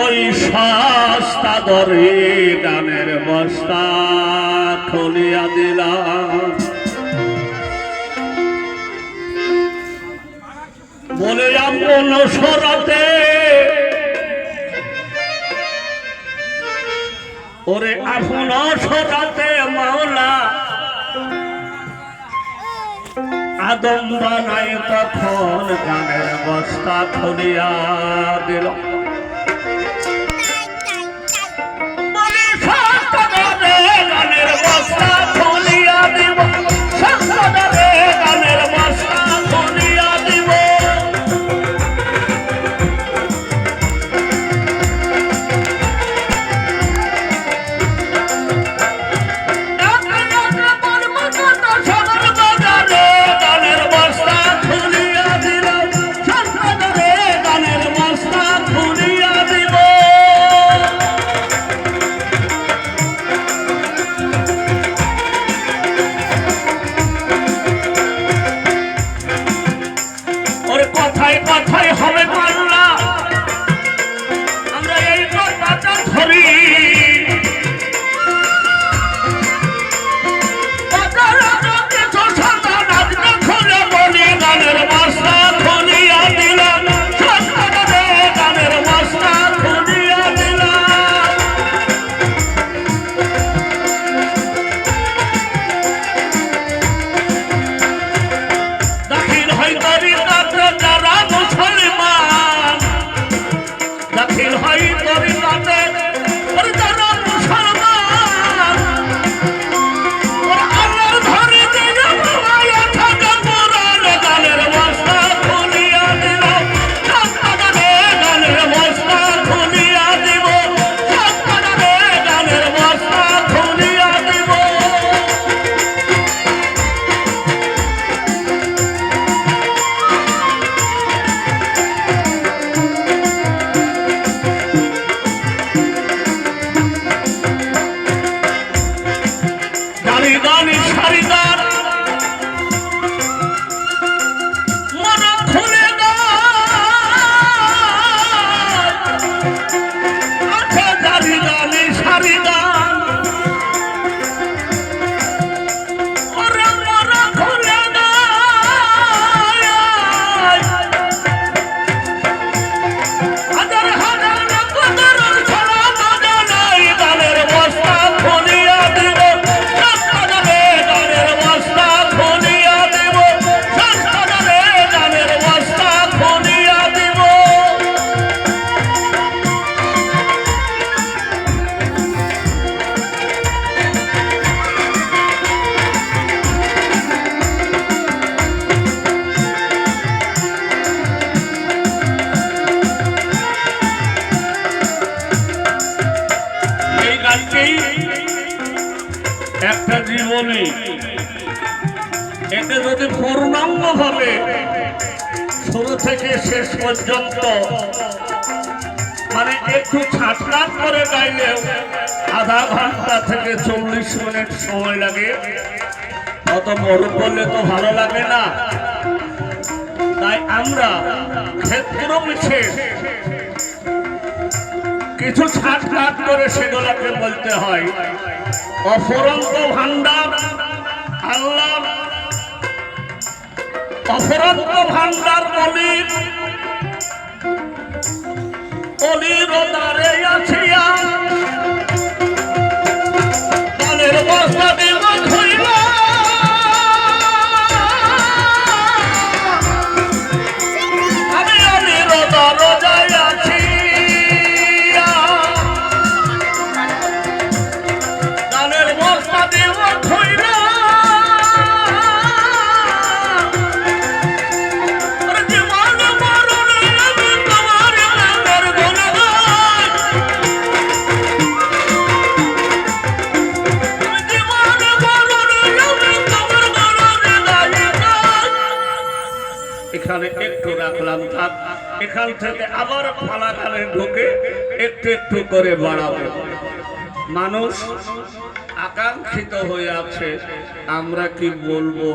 ওই সস্তা দরে গানের বস্তা খুলিয়া দিলাম, বলে আপন সরাতে ওরে আপন সরাতে মাওলা আদম বানাই তখন গানের বস্তা খুলিয়া দিল। কথায় কথায় হবে পাল্লা, আমরা এই কথাটা ধরি। বলি গানের মাস্তা খুলিয়া দিলাম, গানের মাস্তা খুলিয়া দিলাম। দাখিল হয় তরিকাতে যারা মুসলমান, দাখিল হয় তরিকাতে যারা মুসলমান, আল্লাহর ঘরে দিয়ে ঘুমাইয়া থাকে পুরান গানের বস্তা খুলিয়া দিল, গানের বস্তা খুলিয়া দিব, গানের বস্তা খুলিয়া দিব। গানি সারিদার মন খুলে আছে, গানি গানি সারিদার ওরে মন খুলে হাজার হাজার কদর ছড়া বাজা নাই, গানের বস্তা খুলিয়া দিব, গানের বস্তা খুলিয়া দিব, গানের বস্তা খুলিয়া দিব। এই গানটি একটা জীবনী, এতে যদি পূর্ণাঙ্গ ভাবে শুরু থেকে শেষ পর্যন্ত মানে একটু ছাটকাট করে গাইলেও আধা ঘন্টা থেকে 40 মিনিট সময় লাগে। অত বড় করলে তো ভালো লাগে না, তাই আমরা ক্ষেত্র বিশেষ কিছু ছাটকাট করে সেগুলোকে বলতে হয়। অফুরন্ত ভান্ডার আল্লাহ, অফুরন্ত ভান্ডার অলির অলির দ্বারে আছিয়া গানের বস্তা দেব ধইল, আমি অলির দরজায় আছি, গানের বস্তা দেব ধইল, জীবন মরণে আমি তোমার নামের গুণগান, জীবন মরণে আমি তোমার গুণগান। এখানে একটু রাখলাম, থাক। এখান থেকে আবার ফালাকালে ঢুকে একটু একটু করে বাড়াবো। মানুষ আকাঙ্ক্ষিত হয়ে আছে, আমরা কি বলবো।